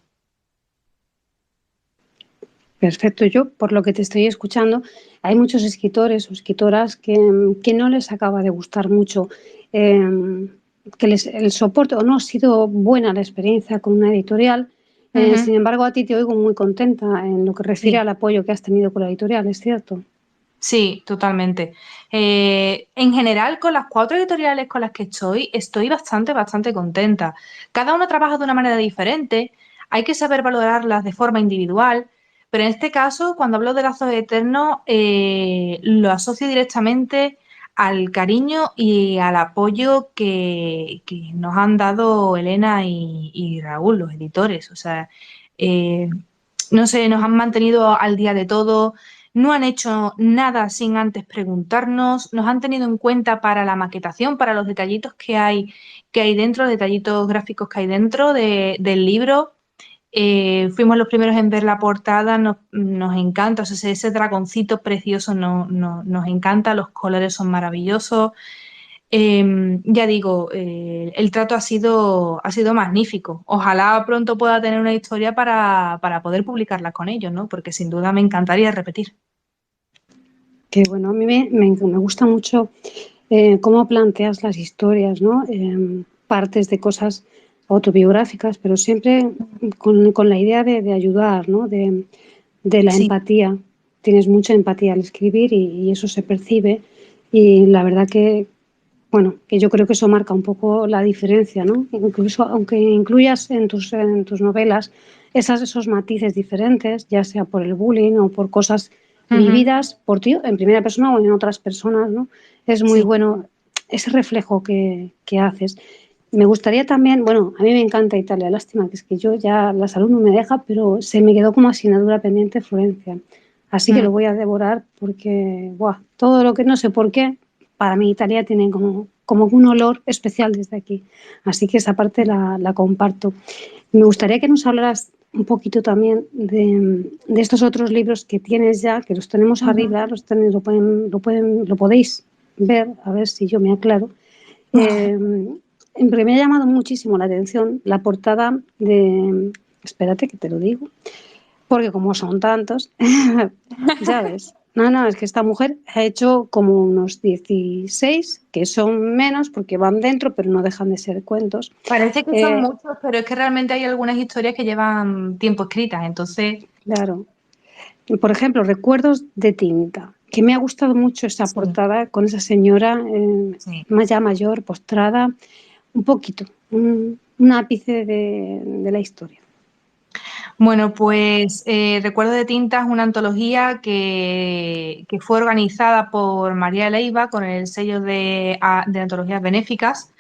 Speaker 1: Perfecto. Yo, por lo que te estoy escuchando, hay muchos escritores o escritoras que no les acaba de gustar mucho, que el soporte o no ha sido buena la experiencia con una editorial.
Speaker 2: Ujú.
Speaker 1: Sin embargo, a ti te oigo muy contenta en lo que refiere
Speaker 2: Sí.
Speaker 1: al apoyo que has tenido con la editorial, ¿es cierto?
Speaker 2: Sí, totalmente. En general, con las 4 editoriales con las que estoy bastante, bastante contenta. Cada uno trabaja de una manera diferente, hay que saber valorarlas de forma individual, pero en este caso, cuando hablo de Lazos Eternos, lo asocio directamente al cariño y al apoyo que nos han dado Elena y Raúl, los editores. O sea, eh, no sé, nos han mantenido al día de todo. No han hecho nada sin antes preguntarnos, nos han tenido en cuenta para la maquetación, para los detallitos que hay dentro, detallitos gráficos que hay dentro del libro. Fuimos los primeros en ver la portada, nos encanta, o sea, ese dragoncito precioso nos encanta, los colores son maravillosos. Ya digo, el trato ha sido magnífico. Ojalá pronto pueda tener una historia para poder publicarla con ellos, ¿no? Porque sin duda me encantaría repetir.
Speaker 1: Que bueno, a mí me gusta mucho cómo planteas las historias, ¿no? Partes de cosas autobiográficas, pero siempre con la idea de ayudar, ¿no? De la
Speaker 2: Sí.
Speaker 1: empatía. Tienes mucha empatía al escribir y eso se percibe. Y la verdad que, bueno, que yo creo que eso marca un poco la diferencia, ¿no? Incluso aunque incluyas en tus novelas esos matices diferentes, ya sea por el bullying o por cosas
Speaker 2: Ujú.
Speaker 1: vividas por ti en primera persona o en otras personas, ¿no? Es muy
Speaker 2: Sí.
Speaker 1: bueno ese reflejo que haces. Me gustaría también, bueno, a mí me encanta Italia, lástima que es que yo ya la salud no me deja, pero se me quedó como asignatura pendiente Florencia. Así que lo
Speaker 2: Mm.
Speaker 1: voy a devorar porque, buah, todo lo que no sé por qué, para mí Italia tiene como un olor especial desde aquí. Así que esa parte la comparto. Me gustaría que nos hablaras un poquito también de estos otros libros que tienes ya, que los tenemos
Speaker 2: Ujú.
Speaker 1: arriba, lo podéis ver, a ver si yo me aclaro. Eh, me ha llamado muchísimo la atención la portada espérate que te lo digo, porque como son tantos, ya ves. No, es que esta mujer ha hecho como unos 16, que son menos porque van dentro, pero no dejan de ser cuentos.
Speaker 2: Parece que son muchos, pero es que realmente hay algunas historias que llevan tiempo escritas, entonces...
Speaker 1: Claro. Por ejemplo, Recuerdos de tinta, que me ha gustado mucho esa
Speaker 2: Sí,
Speaker 1: portada con esa señora
Speaker 2: sí.
Speaker 1: más ya mayor, postrada, un poquito, un ápice de la historia.
Speaker 2: Bueno, pues Recuerdo de Tinta es una antología que fue organizada por María Leiva con el sello de antologías benéficas.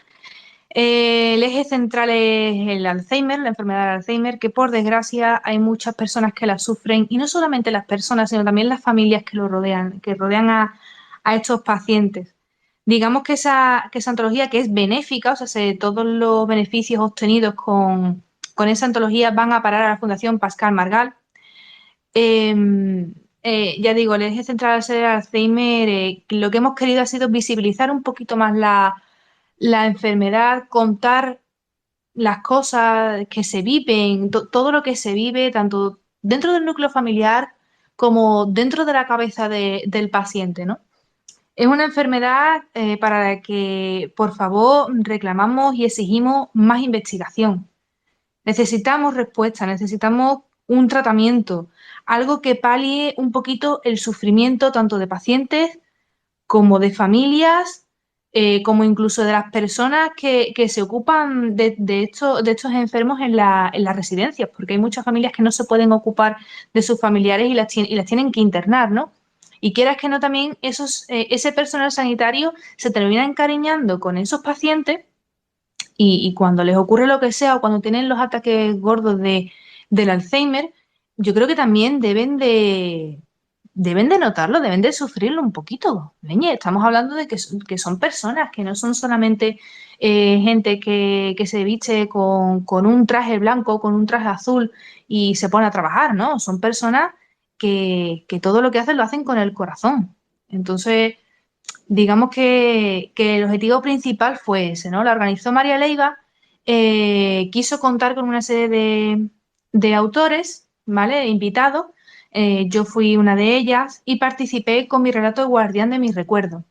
Speaker 2: El eje central es el Alzheimer, la enfermedad del Alzheimer, que por desgracia hay muchas personas que la sufren, y no solamente las personas, sino también las familias que lo rodean, que rodean a estos pacientes. Digamos que esa antología que es benéfica, o sea, todos los beneficios obtenidos con esa antología van a parar a la Fundación Pascal Margall. Ya digo, el eje central al ser el Alzheimer, lo que hemos querido ha sido visibilizar un poquito más la enfermedad, contar las cosas que se viven, todo lo que se vive, tanto dentro del núcleo familiar como dentro de la cabeza del paciente, ¿no? Es una enfermedad para la que, por favor, reclamamos y exigimos más investigación. Necesitamos respuesta, necesitamos un tratamiento, algo que palie un poquito el sufrimiento tanto de pacientes como de familias, como incluso de las personas que se ocupan de estos enfermos en las residencias, porque hay muchas familias que no se pueden ocupar de sus familiares y las tienen que internar, ¿no? Y quieras que no, también ese personal sanitario se termina encariñando con esos pacientes y cuando les ocurre lo que sea o cuando tienen los ataques gordos del Alzheimer, yo creo que también deben de notarlo, deben de sufrirlo un poquito. Leñe, estamos hablando de que son personas, que no son solamente gente que se viste con un traje blanco, con un traje azul y se pone a trabajar, ¿no? Son personas que todo lo que hacen lo hacen con el corazón. Entonces, digamos que el objetivo principal fue ese, ¿no? La organizó María Leiva, quiso contar con una serie de autores, ¿vale? Invitados. Yo fui una de ellas y participé con mi relato El guardián de mis recuerdos.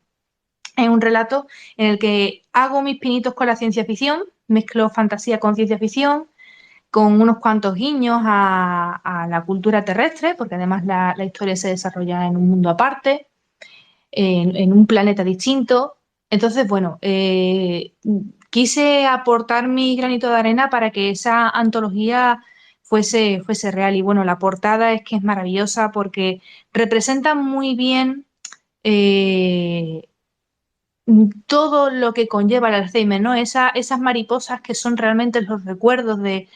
Speaker 2: Es un relato en el que hago mis pinitos con la ciencia ficción, mezclo fantasía con ciencia ficción, con unos cuantos guiños a la cultura terrestre, porque además la historia se desarrolla en un mundo aparte, en un planeta distinto. Entonces, bueno, quise aportar mi granito de arena para que esa antología fuese real. Y bueno, la portada es que es maravillosa porque representa muy bien eh, todo lo que conlleva el Alzheimer, ¿no? Esas mariposas que son realmente los recuerdos de...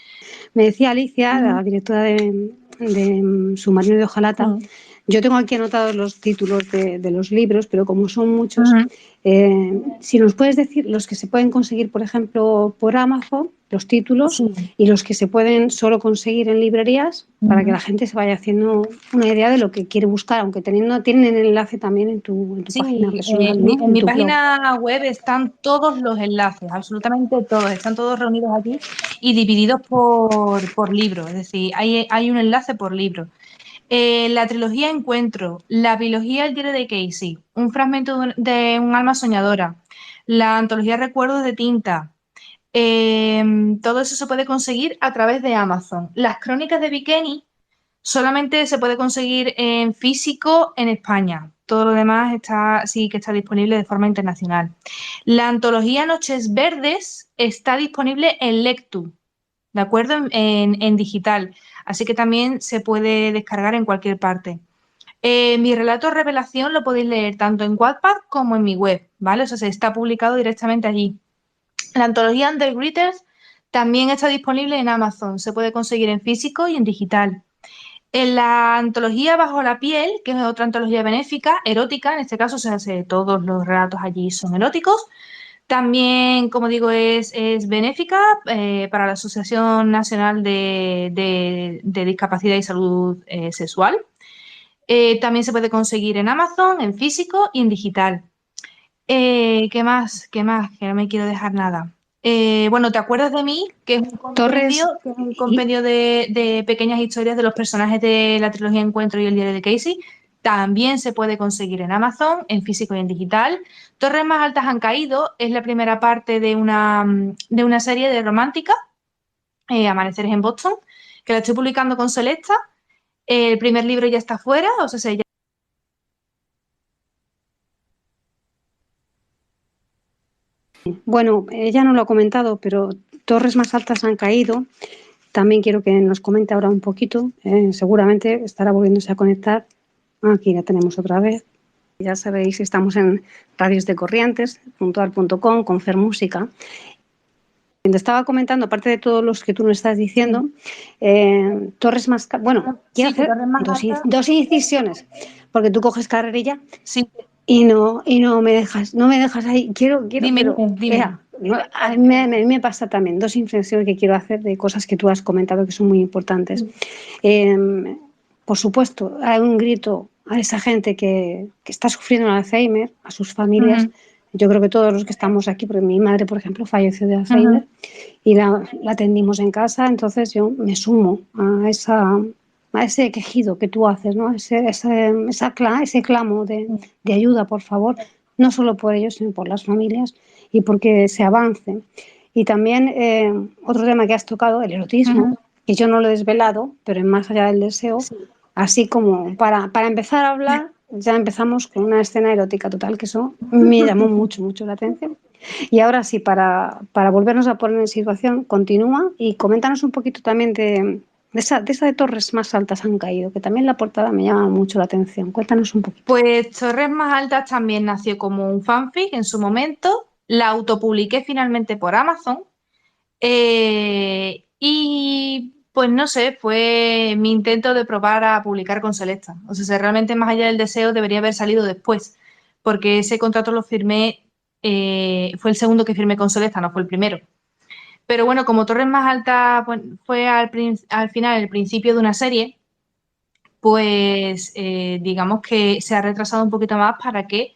Speaker 1: Me decía Alicia, la directora de Submarino de Hojalata,
Speaker 2: Mm.
Speaker 1: yo tengo aquí anotados los títulos de los libros, pero como son muchos,
Speaker 2: Ujú.
Speaker 1: si nos puedes decir los que se pueden conseguir, por ejemplo, por Amazon, los títulos,
Speaker 2: Sí.
Speaker 1: y los que se pueden solo conseguir en librerías, para que
Speaker 2: Ujú.
Speaker 1: la gente se vaya haciendo una idea de lo que quiere buscar, aunque tienen el enlace también en tu página
Speaker 2: Sí,
Speaker 1: personal, ¿no?
Speaker 2: en
Speaker 1: En
Speaker 2: mi
Speaker 1: tu blog.
Speaker 2: página web están todos los enlaces, absolutamente todos, están todos reunidos aquí y divididos por libro, es decir, hay un enlace por libro. La trilogía Encuentro, la biología El diario de Casey, un fragmento de un alma soñadora, la antología Recuerdos de tinta, todo eso se puede conseguir a través de Amazon. Las crónicas de Bikini solamente se puede conseguir en físico en España. Todo lo demás sí que está disponible de forma internacional. La antología Noches Verdes está disponible en Lectu, ¿de acuerdo? En digital. Así que también se puede descargar en cualquier parte. Mi relato Revelación lo podéis leer tanto en Wattpad como en mi web, ¿vale? O sea, se está publicado directamente allí. La antología Under Gritters también está disponible en Amazon. Se puede conseguir en físico y en digital. En la antología Bajo la piel, que es otra antología benéfica, erótica, en este caso todos los relatos allí son eróticos. También, como digo, es benéfica para la Asociación Nacional de Discapacidad y Salud Sexual. También se puede conseguir en Amazon, en físico y en digital. ¿Qué más? ¿Qué más? Que no me quiero dejar nada. Bueno, ¿te acuerdas de mí?
Speaker 1: Torres,
Speaker 2: Que es un compendio de pequeñas historias de los personajes de la trilogía Encuentro y el diario de Casey. También se puede conseguir en Amazon, en físico y en digital. Torres más altas han caído es la primera parte de una serie de romántica, Amaneceres en Boston, que la estoy publicando con Selecta. El primer libro ya está fuera, o sea,
Speaker 1: Bueno, ella no lo ha comentado, pero torres más altas han caído. También quiero que nos comente ahora un poquito. Seguramente estará volviéndose a conectar. Aquí la tenemos otra vez. Ya sabéis, estamos en Radios de Corrientes, puntual.com, con Fer Música. Te estaba comentando, aparte de todos los que tú nos estás diciendo, torres más... Bueno, quiero
Speaker 2: sí, que
Speaker 1: hacer
Speaker 2: Torres más altas.
Speaker 1: dos incisiones, porque tú coges carrerilla
Speaker 2: Sí,
Speaker 1: y no me dejas ahí. Quiero,
Speaker 2: dime,
Speaker 1: pero
Speaker 2: dime.
Speaker 1: a mí me pasa también dos inflexiones que quiero hacer de cosas que tú has comentado que son muy importantes. Por supuesto, hay un grito a esa gente que está sufriendo el Alzheimer, a sus familias.
Speaker 2: Ujú,
Speaker 1: Yo creo que todos los que estamos aquí, porque mi madre, por ejemplo, falleció de
Speaker 2: ujú.
Speaker 1: Alzheimer y la atendimos en casa, entonces yo me sumo a ese quejido que tú haces, ¿no? Ese clamo de ayuda, por favor, no solo por ellos, sino por las familias y porque se avance. Y también otro tema que has tocado, el erotismo,
Speaker 2: Ujú.
Speaker 1: que yo no lo he desvelado, pero en Más allá del deseo,
Speaker 2: Sí.
Speaker 1: así como para empezar a hablar, ya empezamos con una escena erótica total, que eso me llamó mucho la atención. Y ahora sí, para volvernos a poner en situación, continúa y coméntanos un poquito también de esa de torres más altas han caído, que también la portada me llama mucho la atención. Cuéntanos un poquito.
Speaker 2: Pues Torres más altas también nació como un fanfic en su momento. La autopubliqué finalmente por Amazon. Y pues no sé, fue mi intento de probar a publicar con Selecta. O sea, si realmente Más allá del deseo debería haber salido después, porque ese contrato lo firmé, fue el segundo que firmé con Selecta, no fue el primero. Pero bueno, como Torres más altas pues, fue al final el principio de una serie, pues digamos que se ha retrasado un poquito más para que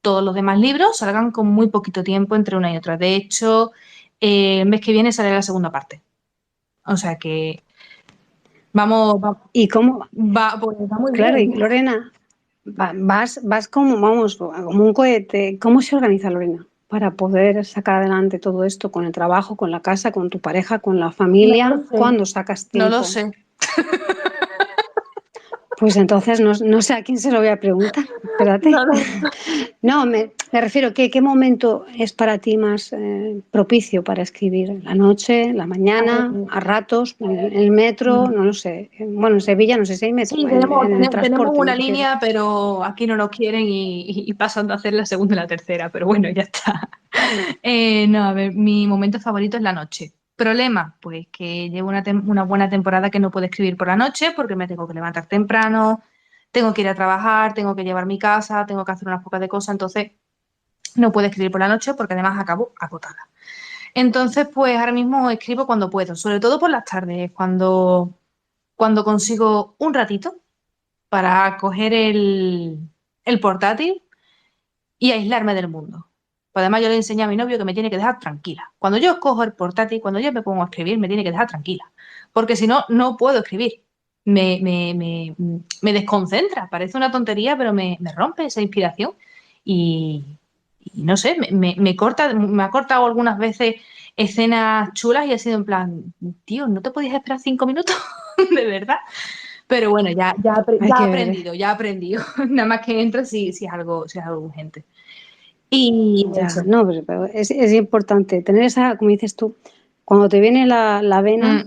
Speaker 2: todos los demás libros salgan con muy poquito tiempo entre una y otra. De hecho, el mes que viene sale la segunda parte. O sea que
Speaker 1: ¿Y cómo?
Speaker 2: pues va muy
Speaker 1: Claro, y
Speaker 2: bien.
Speaker 1: Lorena, vas como, vamos, como un cohete. ¿Cómo se organiza, Lorena, para poder sacar adelante todo esto con el trabajo, con la casa, con tu pareja, con la
Speaker 2: No lo
Speaker 1: familia?
Speaker 2: sé,
Speaker 1: ¿Cuándo sacas
Speaker 2: no lo
Speaker 1: tiempo?
Speaker 2: sé.
Speaker 1: Pues entonces no sé a quién se lo voy a preguntar.
Speaker 2: No
Speaker 1: Espérate.
Speaker 2: lo sé.
Speaker 1: No, me refiero, ¿qué momento es para ti más propicio para escribir? ¿La noche, la
Speaker 2: A ver,
Speaker 1: mañana, a ratos, en el metro? No lo sé. Bueno, en Sevilla no sé si hay metro,
Speaker 2: sí,
Speaker 1: en el
Speaker 2: tenemos
Speaker 1: transporte me
Speaker 2: una
Speaker 1: refiero.
Speaker 2: línea, pero aquí no nos quieren y pasan de hacer la segunda y la tercera, pero bueno, ya está. No, a ver, mi momento favorito es la noche. Problema, pues que llevo una buena temporada que no puedo escribir por la noche porque me tengo que levantar temprano, tengo que ir a trabajar, tengo que llevar mi casa, tengo que hacer unas pocas de cosas, entonces no puedo escribir por la noche porque además acabo agotada. Entonces, pues ahora mismo escribo cuando puedo, sobre todo por las tardes, cuando consigo un ratito para coger el portátil y aislarme del mundo. Pues además yo le enseñé a mi novio que me tiene que dejar tranquila. Cuando yo cojo el portátil, cuando yo me pongo a escribir, me tiene que dejar tranquila. Porque si no, no puedo escribir. Me desconcentra. Parece una tontería, pero me rompe esa inspiración. Y, y no sé, me ha cortado algunas veces escenas chulas y ha sido en plan, tío, ¿no te podías esperar 5 minutos? De verdad. Pero bueno,
Speaker 1: Hay
Speaker 2: ya he
Speaker 1: que ver.
Speaker 2: aprendido, ya he aprendido. Nada más que entro si es algo urgente. Y
Speaker 1: Ya,
Speaker 2: eso.
Speaker 1: no, pero es importante tener esa, como dices tú, cuando te viene la vena.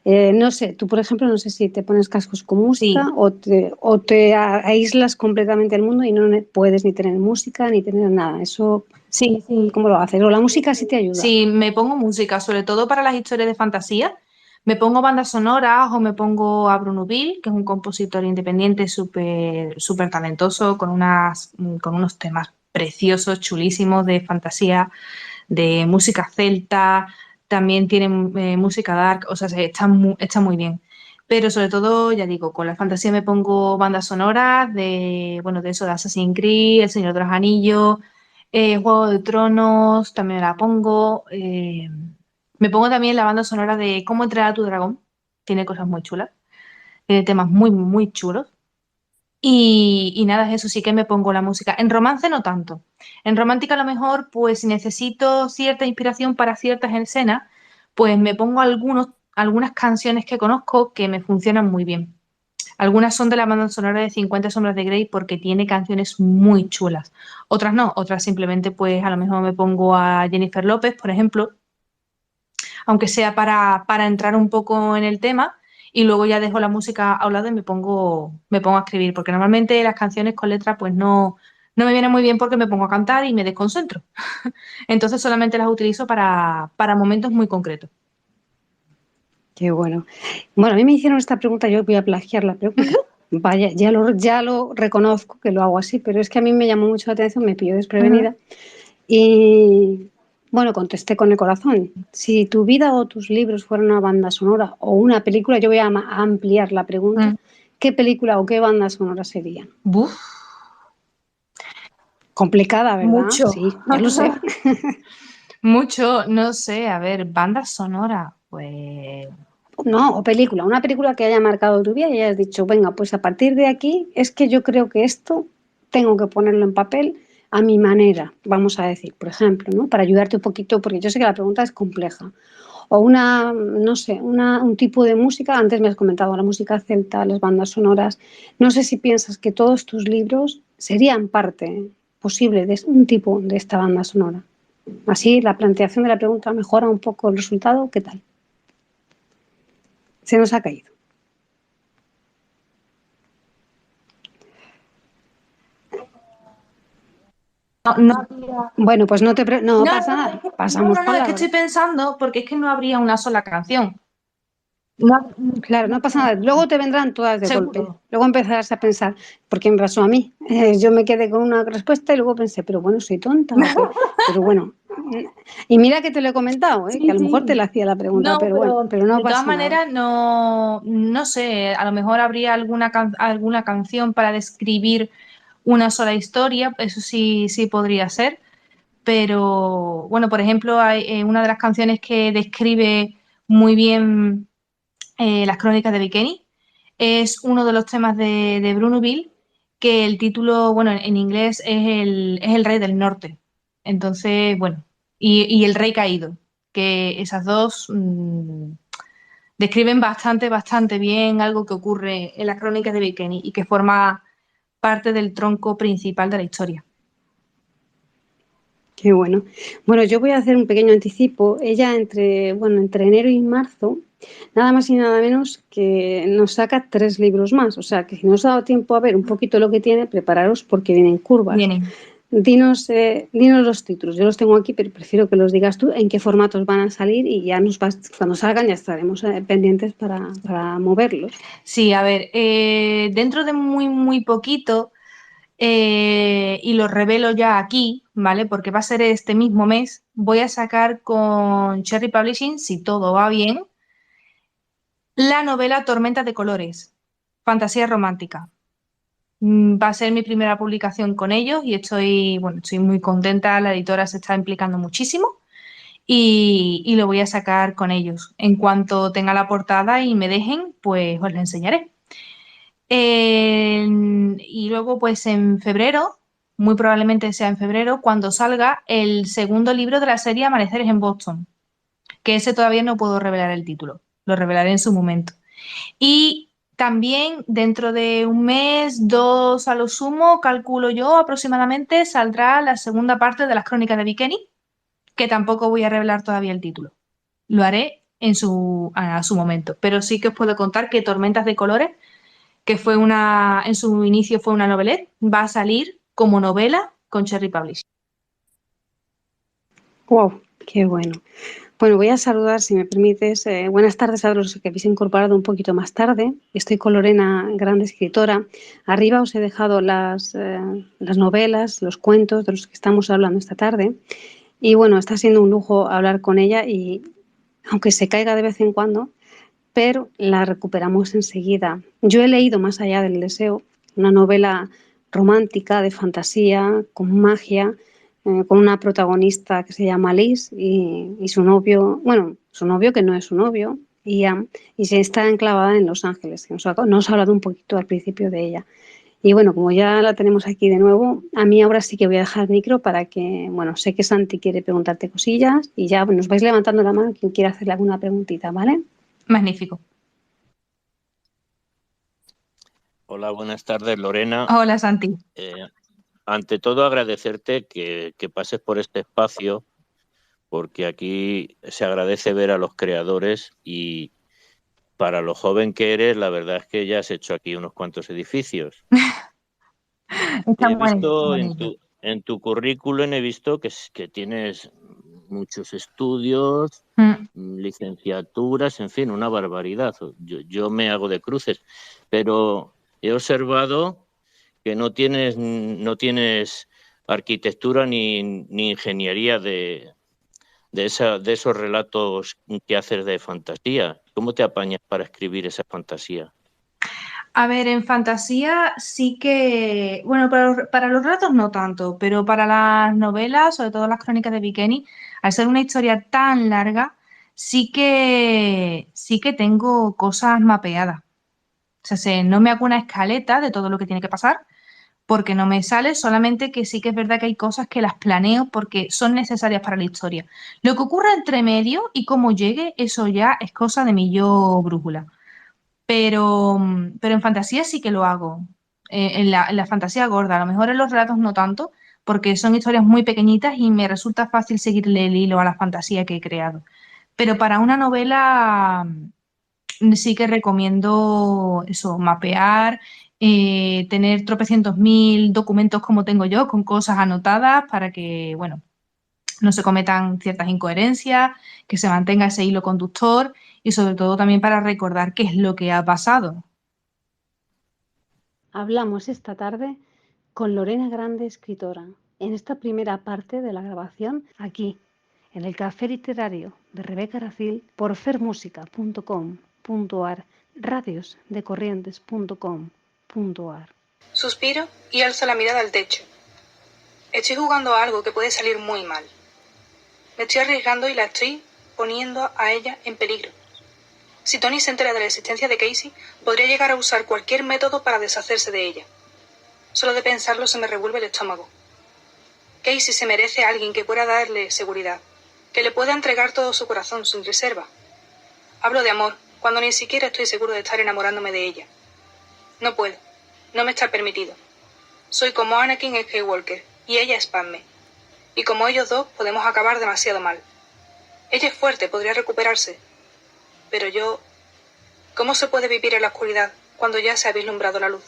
Speaker 2: Mm,
Speaker 1: No sé, tú por ejemplo, no sé si te pones cascos con música
Speaker 2: sí,
Speaker 1: o te aíslas completamente del mundo y no puedes ni tener música ni tener nada. Eso,
Speaker 2: sí, sí.
Speaker 1: ¿cómo lo haces? O la música sí te ayuda.
Speaker 2: Sí, me pongo música, sobre todo para las historias de fantasía. Me pongo bandas sonoras o me pongo a Bruno Bill, que es un compositor independiente súper talentoso, con unos temas preciosos, chulísimos de fantasía, de música celta, también tienen música dark, o sea, está muy bien. Pero sobre todo, ya digo, con la fantasía me pongo bandas sonoras bueno, de eso de Assassin's Creed, El Señor de los Anillos, Juego de Tronos, también me la pongo. Me pongo también la banda sonora de Cómo entrenar a tu dragón, tiene cosas muy chulas, tiene temas muy chulos. Y nada, eso sí que me pongo la música. En romance no tanto. En romántica a lo mejor, pues si necesito cierta inspiración para ciertas escenas, pues me pongo algunas canciones que conozco que me funcionan muy bien. Algunas son de la banda sonora de 50 sombras de Grey porque tiene canciones muy chulas. Otras no, otras simplemente pues a lo mejor me pongo a Jennifer López, por ejemplo, aunque sea para entrar un poco en el tema y luego ya dejo la música a un lado y me pongo a escribir, porque normalmente las canciones con letra pues no me vienen muy bien porque me pongo a cantar y me desconcentro. Entonces solamente las utilizo para momentos muy concretos.
Speaker 1: Qué bueno. Bueno, a mí me hicieron esta pregunta, yo voy a plagiar la pregunta. Vaya, ya lo reconozco que lo hago así, pero es que a mí me llamó mucho la atención, me pilló
Speaker 2: Ujú.
Speaker 1: desprevenida y, bueno, contesté con el corazón. Si tu vida o tus libros fueran una banda sonora o una película, yo voy a ampliar la pregunta.
Speaker 2: Mm.
Speaker 1: ¿Qué película o qué banda sonora serían?
Speaker 2: Buf,
Speaker 1: Complicada, ¿verdad?
Speaker 2: mucho.
Speaker 1: Sí, ya lo sé.
Speaker 2: Mucho, no sé, a ver, banda sonora, pues
Speaker 1: No, o película, una película que haya marcado tu vida y hayas dicho, venga, pues a partir de aquí es que yo creo que esto tengo que ponerlo en papel a mi manera, vamos a decir, por ejemplo, ¿no? Para ayudarte un poquito, porque yo sé que la pregunta es compleja. O una, no sé, un tipo de música, antes me has comentado la música celta, las bandas sonoras. No sé si piensas que todos tus libros serían parte posible de un tipo de esta banda sonora. Así la planteación de la pregunta mejora un poco el resultado, ¿qué tal? Se nos ha caído.
Speaker 2: no, no habría-
Speaker 1: Bueno, pues no
Speaker 2: No,
Speaker 1: pasa
Speaker 2: no,
Speaker 1: nada. Pasamos
Speaker 2: es que estoy
Speaker 1: palabra.
Speaker 2: pensando porque es que no habría una sola canción. No,
Speaker 1: Claro, no pasa nada. Luego te vendrán todas de golpe.
Speaker 2: seguro.
Speaker 1: Luego empezarás a pensar, ¿por qué me pasó a mí? Yo me quedé con una respuesta y luego pensé, pero bueno, soy tonta o qué. Pero bueno, y mira que te lo he comentado, que
Speaker 2: Sí,
Speaker 1: a lo mejor te
Speaker 2: sí.
Speaker 1: la hacía la pregunta,
Speaker 2: No,
Speaker 1: pero bueno,
Speaker 2: pero
Speaker 1: pero no
Speaker 2: de todas
Speaker 1: pasa nada.
Speaker 2: maneras no sé, a lo mejor habría alguna canción para describir una sola historia, eso sí, sí podría ser, pero bueno, por ejemplo, hay una de las canciones que describe muy bien las crónicas de Bikini es uno de los temas de Bruno Bill, que el título, bueno, en inglés es el Rey del Norte. Entonces, bueno, y el Rey Caído, que esas dos describen bastante bien algo que ocurre en las crónicas de Bikini y que forma parte del tronco principal de la historia.
Speaker 1: Qué bueno. Bueno, yo voy a hacer un pequeño anticipo. Ella entre enero y marzo, nada más y nada menos que nos saca 3 libros más. O sea, que si no os ha dado tiempo a ver un poquito lo que tiene, prepararos porque vienen curvas.
Speaker 2: Vienen.
Speaker 1: Dinos los títulos. Yo los tengo aquí, pero prefiero que los digas tú, en qué formatos van a salir y ya cuando salgan ya estaremos pendientes para moverlos.
Speaker 2: Sí, a ver, dentro de muy poquito y lo revelo ya aquí, ¿vale? Porque va a ser este mismo mes. Voy a sacar con Cherry Publishing, si todo va bien, la novela Tormenta de Colores, fantasía romántica. Va a ser mi primera publicación con ellos y estoy muy contenta. La editora se está implicando muchísimo y lo voy a sacar con ellos. En cuanto tenga la portada y me dejen, pues os la enseñaré. Y luego, pues en febrero, muy probablemente sea en febrero, cuando salga el segundo libro de la serie Amaneceres en Boston, que ese todavía no puedo revelar el título, lo revelaré en su momento. Y también dentro de un mes, dos a lo sumo, calculo yo aproximadamente, saldrá la segunda parte de las Crónicas de Bikini, que tampoco voy a revelar todavía el título. Lo haré a su momento, pero sí que os puedo contar que Tormentas de Colores que en su inicio fue una novelette, va a salir como novela con Cherry Publishing.
Speaker 1: ¡Wow! ¡Qué bueno! Bueno, voy a saludar, si me permites. Buenas tardes a los que habéis incorporado un poquito más tarde. Estoy con Lorena, gran escritora. Arriba os he dejado las novelas, los cuentos de los que estamos hablando esta tarde. Y bueno, está siendo un lujo hablar con ella y aunque se caiga de vez en cuando, pero la recuperamos enseguida. Yo he leído Más allá del deseo, una novela romántica de fantasía, con magia, con una protagonista que se llama Liz y su novio, bueno, su novio que no es su novio, Ian, y se está enclavada en Los Ángeles. Nos ha hablado un poquito al principio de ella. Y bueno, como ya la tenemos aquí de nuevo, a mí ahora sí que voy a dejar el micro para que, bueno, sé que Santi quiere preguntarte cosillas y ya nos vais levantando la mano quien quiera hacerle alguna preguntita, ¿vale?
Speaker 2: Magnífico.
Speaker 3: Hola, buenas tardes, Lorena.
Speaker 2: Hola, Santi.
Speaker 3: Ante todo, agradecerte que pases por este espacio, porque aquí se agradece ver a los creadores y para lo joven que eres, la verdad es que ya has hecho aquí unos cuantos edificios. He
Speaker 2: Estamos
Speaker 3: visto
Speaker 2: en ello.
Speaker 3: en tu currículum, he visto que tienes muchos estudios, licenciaturas, en fin, una barbaridad. Yo me hago de cruces, pero he observado que no tienes arquitectura ni ingeniería de esos relatos que haces de fantasía. ¿Cómo te apañas para escribir esa fantasía?
Speaker 2: A ver, en fantasía sí que, bueno, para los relatos no tanto, pero para las novelas, sobre todo las crónicas de Vikeni, al ser una historia tan larga, sí que tengo cosas mapeadas. O sea, no me hago una escaleta de todo lo que tiene que pasar, porque no me sale, solamente que sí que es verdad que hay cosas que las planeo porque son necesarias para la historia. Lo que ocurre entre medio y cómo llegue, eso ya es cosa de mi yo brújula. Pero en fantasía sí que lo hago. En la fantasía gorda, a lo mejor en los relatos no tanto, porque son historias muy pequeñitas y me resulta fácil seguirle el hilo a la fantasía que he creado. Pero para una novela sí que recomiendo eso, mapear, tener tropecientos mil documentos como tengo yo, con cosas anotadas para que, bueno, no se cometan ciertas incoherencias, que se mantenga ese hilo conductor y sobre todo también para recordar qué es lo que ha pasado.
Speaker 1: Hablamos esta tarde con Lorena Grande, escritora, en esta primera parte de la grabación aquí, en el Café Literario de Rebeca Racil, por fermusica.com.ar, radiosdecorrientes.com.ar.
Speaker 4: Suspiro y alzo la mirada al techo. Estoy jugando a algo que puede salir muy mal. Me estoy arriesgando y la estoy poniendo a ella en peligro. Si Tony se entera de la existencia de Casey, podría llegar a usar cualquier método para deshacerse de ella. Solo de pensarlo se me revuelve el estómago. Casey se merece a alguien que pueda darle seguridad, que le pueda entregar todo su corazón sin reserva. Hablo de amor, cuando ni siquiera estoy seguro de estar enamorándome de ella. No puedo, no me está permitido. Soy como Anakin Skywalker y ella es Padme. Y como ellos dos podemos acabar demasiado mal. Ella es fuerte, podría recuperarse. Pero yo... ¿Cómo se puede vivir en la oscuridad cuando ya se ha vislumbrado la luz?